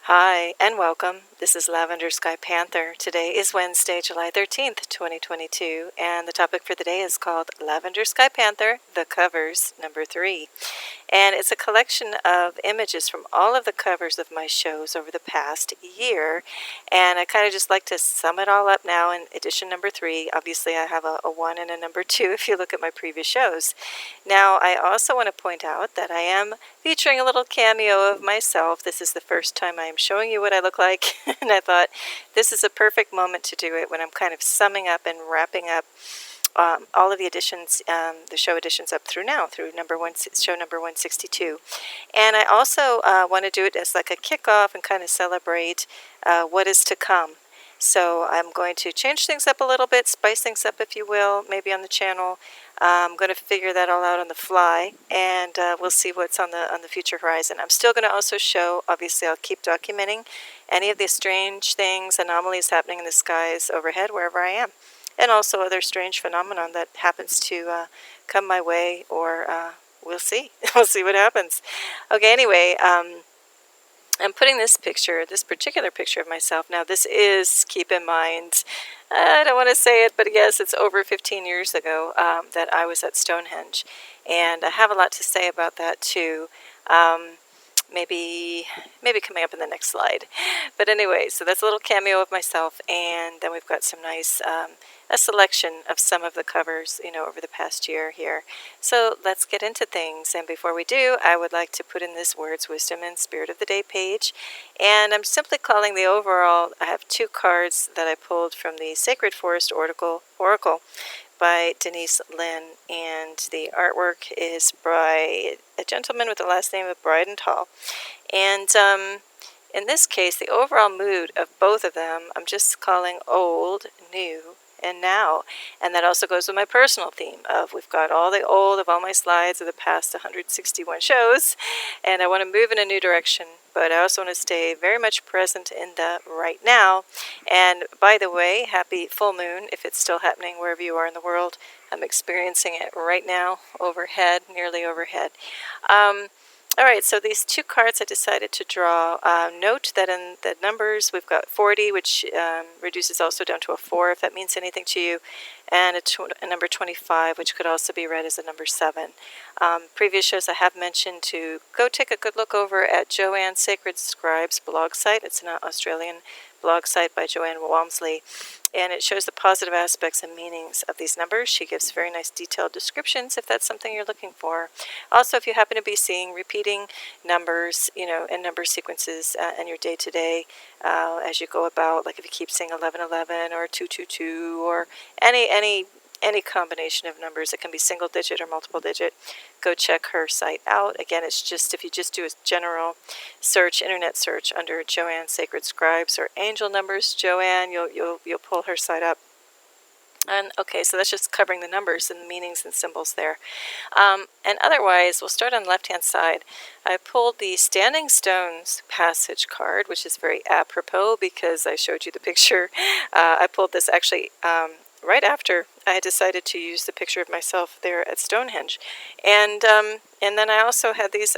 Hi, and welcome. This is Lavender Sky Panther. Today is Wednesday, July 13th, 2022, and the topic for the day is called Lavender Sky Panther, The Covers, number 3. And it's a collection of images from all of the covers of my shows over the past year, and I kind of just like to sum it all up now in edition number 3. Obviously, I have a 1 and a number 2 if you look at my previous shows. Now, I also want to point out that I am featuring a little cameo of myself. This is the first time I am showing you what I look like, and I thought this is a perfect moment to do it when I'm kind of summing up and wrapping up all of the editions, the show editions up through now, through show number 162. And I also want to do it as like a kickoff and kind of celebrate what is to come. So I'm going to change things up a little bit, spice things up, if you will, maybe on the channel. I'm going to figure that all out on the fly, and we'll see what's on the future horizon. I'm still going to also show, obviously I'll keep documenting any of the strange things, anomalies happening in the skies overhead, wherever I am. And also other strange phenomenon that happens to come my way, or we'll see. We'll see what happens. Okay, anyway, I'm putting this particular picture of myself. Now, this is, keep in mind, I don't want to say it, but yes, it's over 15 years ago that I was at Stonehenge. And I have a lot to say about that, too. Maybe coming up in the next slide. But anyway, so that's a little cameo of myself, and then we've got some nice, a selection of some of the covers, over the past year here. So let's get into things, and before we do, I would like to put in this Words, Wisdom, and Spirit of the Day page, and I'm simply calling the overall, I have 2 cards that I pulled from the Sacred Forest Oracle by Denise Lynn, and the artwork is by a gentleman with the last name of Breidenthal. And in this case, the overall mood of both of them, I'm just calling old, new, and now. And that also goes with my personal theme of we've got all the old of all my slides of the past 161 shows, and I want to move in a new direction, but I also want to stay very much present in the right now. And by the way, happy full moon if it's still happening wherever you are in the world. I'm experiencing it right now overhead, nearly overhead. All right, so these 2 cards I decided to draw. Note that in the numbers we've got 40, which reduces also down to a 4, if that means anything to you, and a number 25, which could also be read as a number 7. Previous shows I have mentioned to go take a good look over at Joanne Sacred Scribes blog site. It's an Australian blog site by Joanne Walmsley, and it shows the positive aspects and meanings of these numbers. She gives very nice detailed descriptions if that's something you're looking for. Also, if you happen to be seeing repeating numbers, and number sequences in your day-to-day as you go about, like if you keep seeing 1111 or 222 or any combination of numbers, it can be single digit or multiple digit, go check her site out. Again, it's just, if you just do a general search, internet search under Joanne Sacred Scribes or Angel Numbers Joanne, you'll pull her site up. And okay, so that's just covering the numbers and the meanings and symbols there. And otherwise, we'll start on the left-hand side. I pulled the Standing Stones passage card, which is very apropos because I showed you the picture. I pulled this actually right after I had decided to use the picture of myself there at Stonehenge. And then I also had these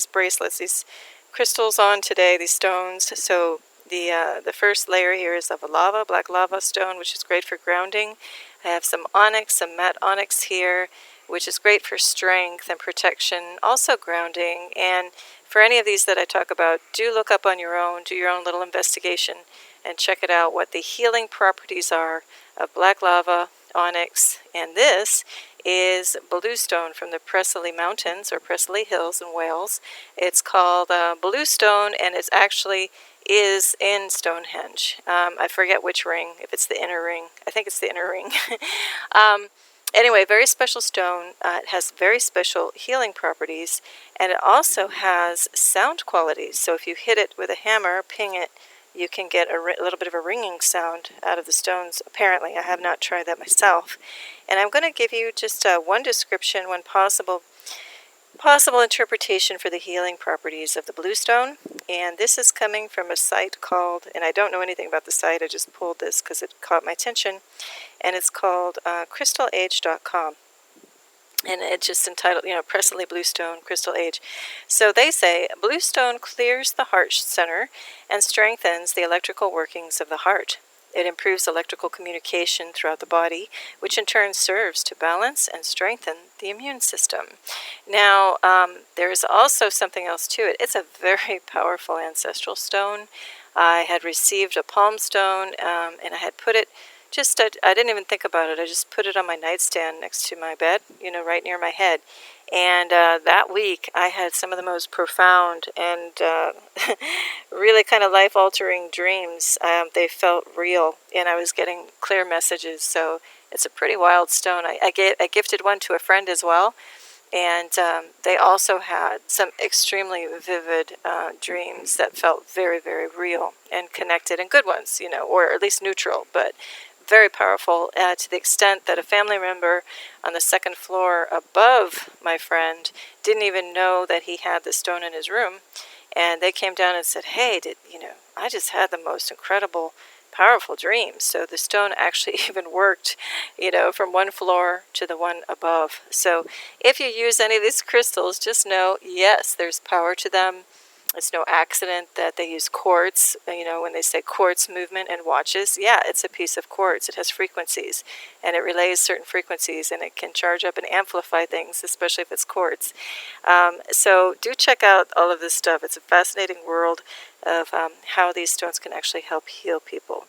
bracelets, these crystals on today, these stones. So the first layer here is of a black lava stone, which is great for grounding. I have some onyx, some matte onyx here, which is great for strength and protection, also grounding. And for any of these that I talk about, do look up on your own, do your own little investigation, and check it out, what the healing properties are of black lava, onyx, and this is bluestone from the Preseli Mountains, or Preseli Hills in Wales. It's called bluestone, and it's actually is in Stonehenge. I forget which ring, if it's the inner ring. I think it's the inner ring. Anyway, very special stone. It has very special healing properties, and it also has sound qualities. So if you hit it with a hammer, ping it, you can get a little bit of a ringing sound out of the stones. Apparently, I have not tried that myself. And I'm going to give you just one description, one possible interpretation for the healing properties of the bluestone. And this is coming from a site called, and I don't know anything about the site, I just pulled this because it caught my attention, and it's called crystalage.com. and it's just entitled, Presently Bluestone Crystal Age. So they say, bluestone clears the heart center and strengthens the electrical workings of the heart. It improves electrical communication throughout the body, which in turn serves to balance and strengthen the immune system. Now, there's also something else to it. It's a very powerful ancestral stone. I had received a palm stone, and I had put it I didn't even think about it. I just put it on my nightstand next to my bed, right near my head. And that week, I had some of the most profound and really kind of life-altering dreams. They felt real, and I was getting clear messages. So it's a pretty wild stone. I gifted one to a friend as well. And they also had some extremely vivid dreams that felt very, very real and connected, and good ones, or at least neutral, but very powerful to the extent that a family member on the second floor above my friend didn't even know that he had the stone in his room. And they came down and said, hey, I just had the most incredible, powerful dreams. So the stone actually even worked, from one floor to the one above. So if you use any of these crystals, just know, yes, there's power to them. It's no accident that they use quartz. When they say quartz movement and watches, yeah, it's a piece of quartz. It has frequencies, and it relays certain frequencies, and it can charge up and amplify things, especially if it's quartz. So do check out all of this stuff. It's a fascinating world of how these stones can actually help heal people.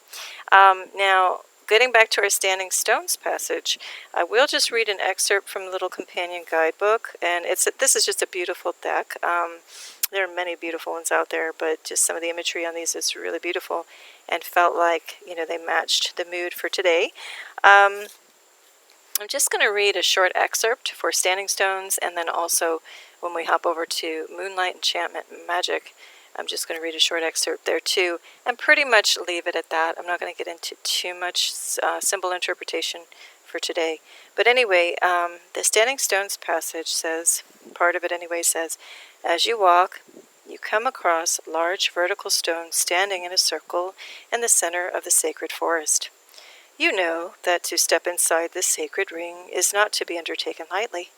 Now, getting back to our Standing Stones passage, I will just read an excerpt from the little companion guidebook, and this is just a beautiful deck. There are many beautiful ones out there, but just some of the imagery on these is really beautiful and felt like, they matched the mood for today. I'm just going to read a short excerpt for Standing Stones, and then also when we hop over to Moonlight, Enchantment, and Magic, I'm just going to read a short excerpt there too, and pretty much leave it at that. I'm not going to get into too much symbol interpretation for today. But anyway, the Standing Stones passage says, part of it anyway says, as you walk, you come across large vertical stones standing in a circle in the center of the sacred forest. You know that to step inside this sacred ring is not to be undertaken lightly.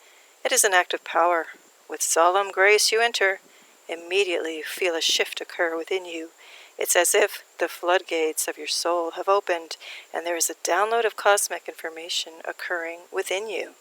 It is an act of power. With solemn grace you enter. Immediately you feel a shift occur within you. It's as if the floodgates of your soul have opened, and there is a download of cosmic information occurring within you.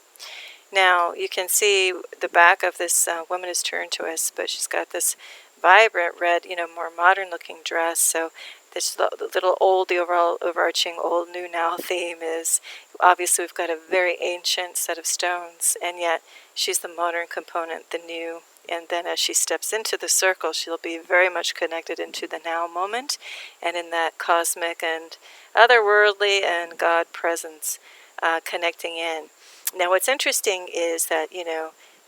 Now, you can see the back of this woman is turned to us, but she's got this vibrant red, more modern-looking dress. So this little old, the overall overarching old, new, now theme is, obviously we've got a very ancient set of stones, and yet she's the modern component, the new. And then as she steps into the circle, she'll be very much connected into the now moment and in that cosmic and otherworldly and God presence connecting in. Now, what's interesting is that,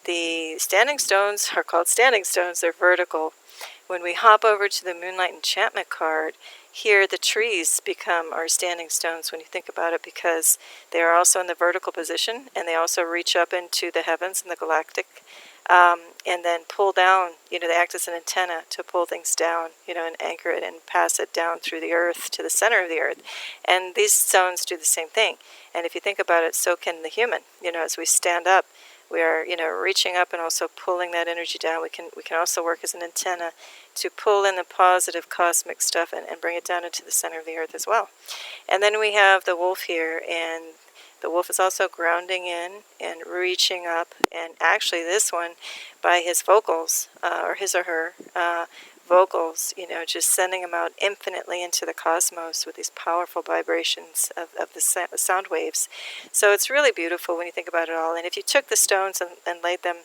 the standing stones are called standing stones. They're vertical. When we hop over to the Moonlight Enchantment card, here the trees become our standing stones when you think about it, because they are also in the vertical position, and they also reach up into the heavens and the galactic, and then pull down, they act as an antenna to pull things down, and anchor it and pass it down through the earth to the center of the earth. And these stones do the same thing. And if you think about it, so can the human. As we stand up, we are, reaching up and also pulling that energy down. We can also work as an antenna to pull in the positive cosmic stuff and bring it down into the center of the earth as well. And then we have the wolf here, and the wolf is also grounding in and reaching up, and actually this one, by his vocals, or his or her vocals, just sending them out infinitely into the cosmos with these powerful vibrations of the sound waves. So it's really beautiful when you think about it all. And if you took the stones and laid them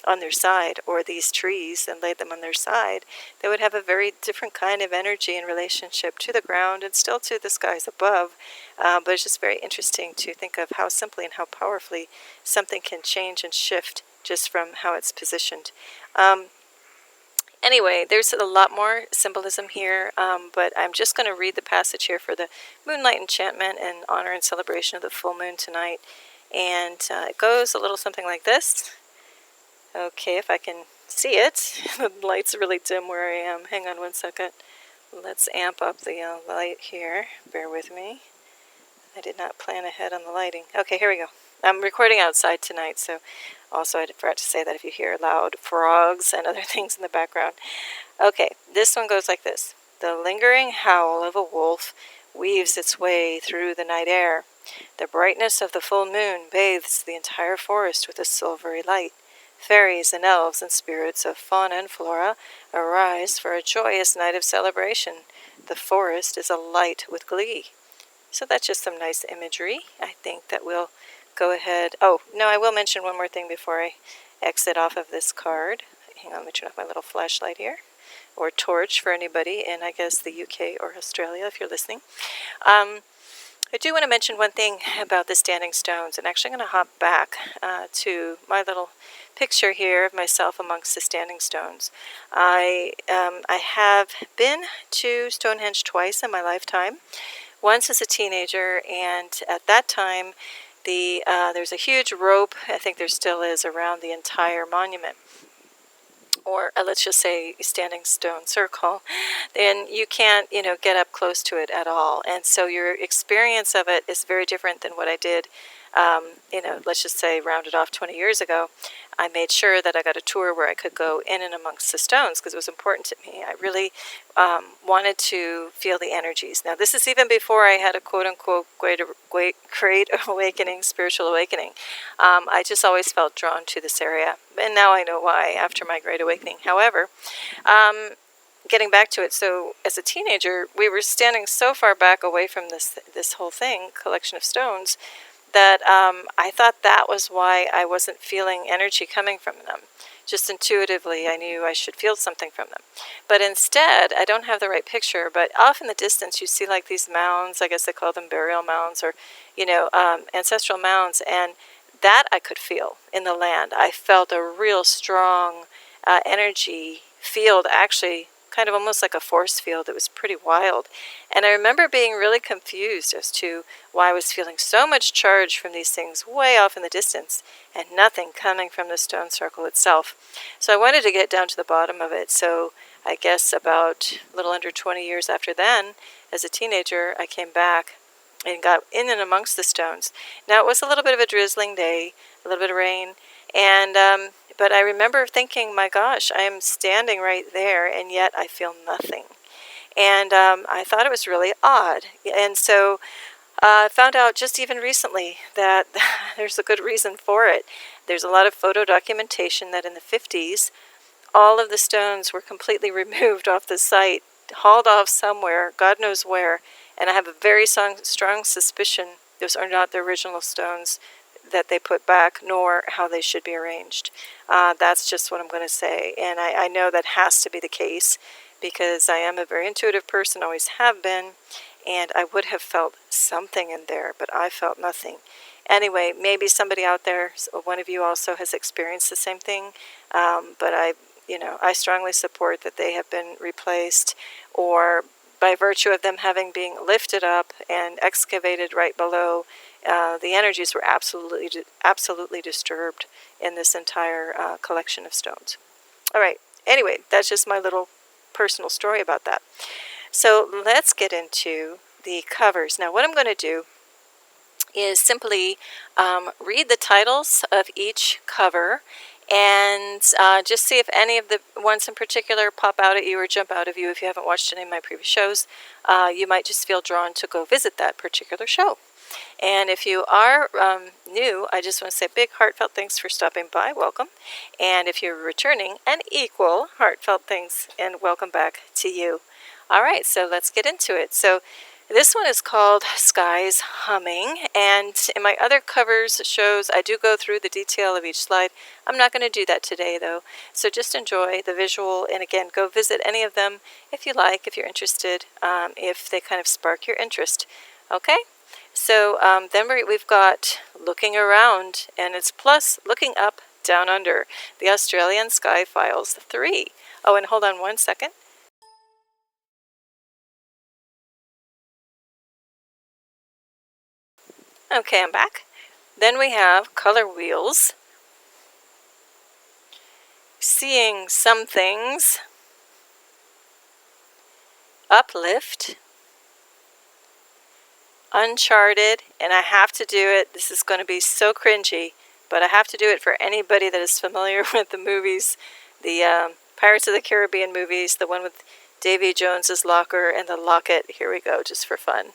on their side, or these trees and laid them on their side, they would have a very different kind of energy and relationship to the ground and still to the skies above. But it's just very interesting to think of how simply and how powerfully something can change and shift just from how it's positioned. Anyway, there's a lot more symbolism here, but I'm just going to read the passage here for the Moonlight Enchantment in honor and celebration of the full moon tonight. And it goes a little something like this. Okay, if I can see it. The light's really dim where I am. Hang on one second. Let's amp up the light here. Bear with me. I did not plan ahead on the lighting. Okay, here we go. I'm recording outside tonight, so also I forgot to say that if you hear loud frogs and other things in the background. Okay, this one goes like this. The lingering howl of a wolf weaves its way through the night air. The brightness of the full moon bathes the entire forest with a silvery light. Fairies and elves and spirits of fauna and flora arise for a joyous night of celebration. The forest is alight with glee. So that's just some nice imagery. I think that we'll go ahead. Oh, no, I will mention one more thing before I exit off of this card. Hang on, let me turn off my little flashlight here. Or torch for anybody in, I guess, the UK or Australia, if you're listening. I do want to mention one thing about the standing stones, and actually I'm going to hop back to my little picture here of myself amongst the standing stones. I have been to Stonehenge twice in my lifetime. Once as a teenager, and at that time, there's a huge rope, I think there still is, around the entire monument. Or let's just say standing stone circle, then you can't, get up close to it at all. And so your experience of it is very different than what I did, let's just say rounded off 20 years ago. I made sure that I got a tour where I could go in and amongst the stones because it was important to me. I really wanted to feel the energies. Now, this is even before I had a quote-unquote great awakening, spiritual awakening. I just always felt drawn to this area. And now I know why after my great awakening. However, getting back to it, so as a teenager, we were standing so far back away from this whole thing, collection of stones, that I thought that was why I wasn't feeling energy coming from them. Just intuitively, I knew I should feel something from them. But instead, I don't have the right picture, but off in the distance, you see like these mounds, I guess they call them burial mounds, or, ancestral mounds, and that I could feel in the land. I felt a real strong energy field, actually, kind of almost like a force field. It was pretty wild. And I remember being really confused as to why I was feeling so much charge from these things way off in the distance and nothing coming from the stone circle itself. So I wanted to get down to the bottom of it. So I guess about a little under 20 years after then, as a teenager, I came back and got in and amongst the stones. Now, it was a little bit of a drizzling day, a little bit of rain, and but I remember thinking, my gosh, I am standing right there, and yet I feel nothing. And I thought it was really odd. And so I found out just even recently that there's a good reason for it. There's a lot of photo documentation that in the 50s, all of the stones were completely removed off the site, hauled off somewhere, God knows where. And I have a very strong suspicion those are not the original stones that they put back, nor how they should be arranged. That's just what I'm going to say. And I know that has to be the case because I am a very intuitive person, always have been, and I would have felt something in there, but I felt nothing. Anyway, maybe somebody out there, one of you also has experienced the same thing, but I strongly support that they have been replaced, or by virtue of them having been lifted up and excavated right below, the energies were absolutely disturbed in this entire collection of stones. All right. Anyway, that's just my little personal story about that. So let's get into the covers. Now, what I'm going to do is simply read the titles of each cover and just see if any of the ones in particular pop out at you or jump out of you. If you haven't watched any of my previous shows, you might just feel drawn to go visit that particular show. And if you are new, I just want to say big heartfelt thanks for stopping by. Welcome. And if you're returning, an equal heartfelt thanks and welcome back to you. All right, so let's get into it. So this one is called Skies Humming, and in my other covers shows, I do go through the detail of each slide. I'm not going to do that today, though, so just enjoy the visual, and again, go visit any of them if you like, if you're interested, if they kind of spark your interest. Okay? So then we've got Looking Around, and it's plus Looking Up, Down Under, the Australian Sky Files 3. Oh, and hold on one second. Okay, I'm back. Then we have Color Wheels, Seeing Some Things, Uplift, Uncharted, and I have to do it. This is going to be so cringy, but I have to do it for anybody that is familiar with the movies, the Pirates of the Caribbean movies, the one with Davy Jones's locker and the locket. Here we go, just for fun.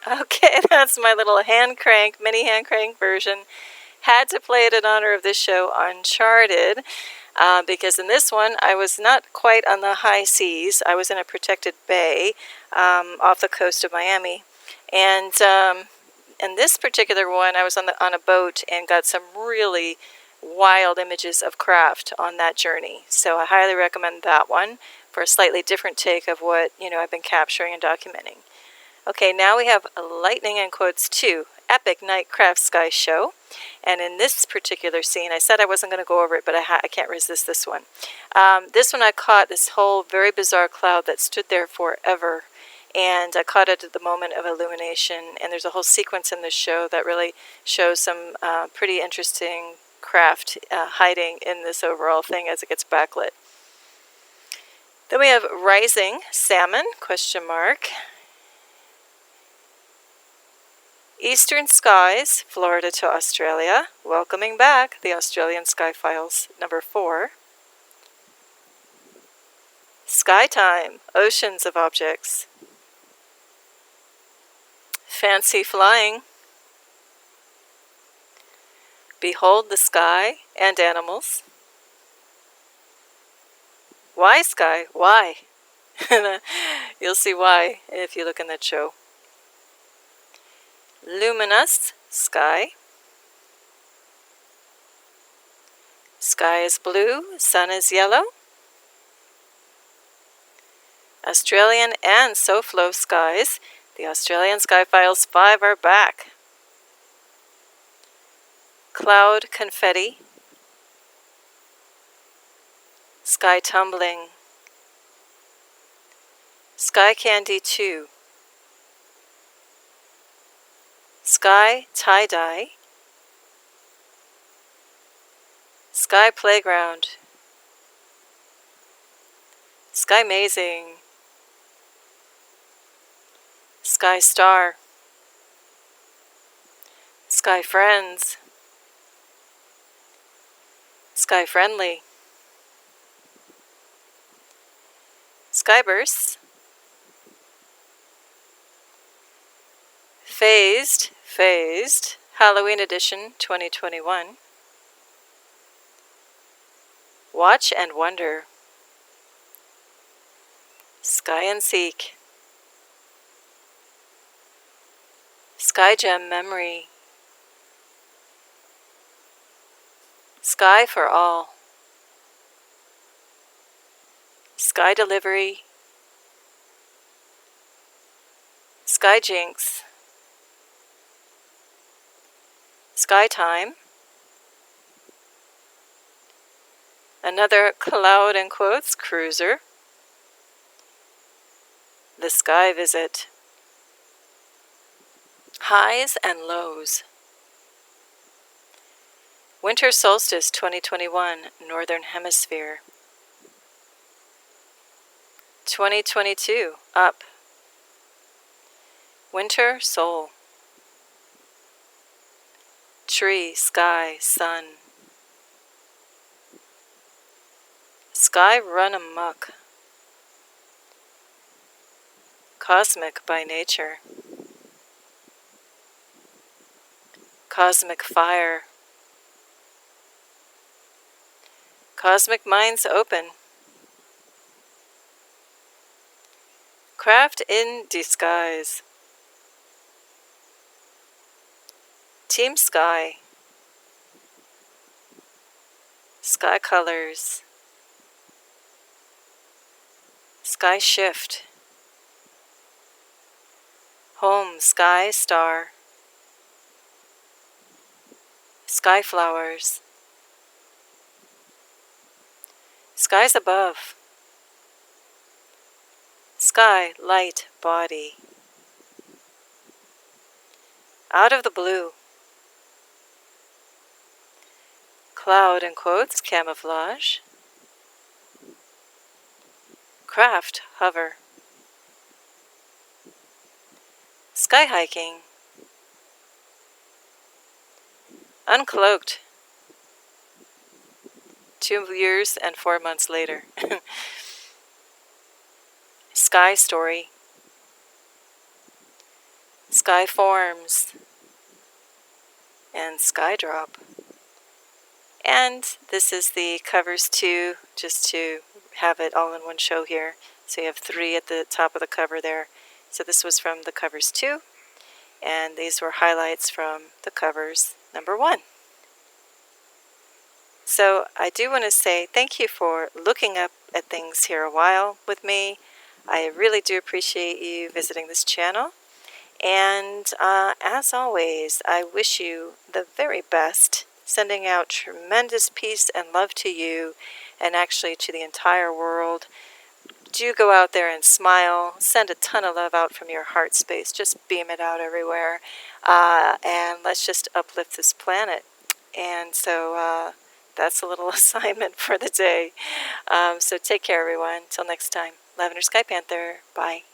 Okay, that's my little mini hand crank version. Had to play it in honor of this show, Uncharted, because in this one I was not quite on the high seas. I was in a protected bay off the coast of Miami, and in this particular one I was on a boat and got some really wild images of craft on that journey. So I highly recommend that one for a slightly different take of what I've been capturing and documenting. Okay, now we have Lightning in Quotes 2, Epic Night Craft Sky Show. And in this particular scene, I said I wasn't going to go over it, but I can't resist this one. This one I caught this whole very bizarre cloud that stood there forever. And I caught it at the moment of illumination. And there's a whole sequence in this show that really shows some pretty interesting craft hiding in this overall thing as it gets backlit. Then we have Rising Salmon, ? Eastern Skies, Florida to Australia, welcoming back the Australian Sky Files, number 4. Sky Time, Oceans of Objects. Fancy Flying. Behold the Sky and Animals. Why Sky? Why? You'll see why if you look in that show. Luminous Sky. Sky is blue, sun is yellow. Australian and SoFlo skies. The Australian Sky Files 5 are back. Cloud confetti. Sky tumbling. Sky candy 2. Sky tie-dye. Sky playground. Sky mazing. Sky star. Sky friends. Sky friendly. Sky bursts. Phased, Halloween edition 2021. Watch and wonder. Sky and seek. Sky gem memory. Sky for all. Sky delivery. Sky jinx. Sky time. Another cloud in quotes cruiser. The sky visit. Highs and lows. Winter solstice 2021, Northern Hemisphere. 2022, up. Winter soul. Tree, sky, sun. Sky run amok. Cosmic by nature. Cosmic fire. Cosmic minds open. Craft in disguise. Team Sky. Sky colors. Sky shift. Home, sky, star. Sky flowers. Skies above. Sky, light, body. Out of the blue. Cloud in quotes, camouflage. Craft, hover. Sky hiking. Uncloaked. 2 years and 4 months later. Sky story. Sky forms. And sky drop. And this is the covers too, just to have it all in one show here. So you have 3 at the top of the cover there. So this was from the covers 2, and these were highlights from the covers number 1. So I do want to say thank you for looking up at things here a while with me. I really do appreciate you visiting this channel. And as always, I wish you the very best, sending out tremendous peace and love to you, and actually to the entire world. Do go out there and smile. Send a ton of love out from your heart space. Just beam it out everywhere. And let's just uplift this planet. And so that's a little assignment for the day. So take care, everyone. Till next time. Lavender Sky Panther. Bye.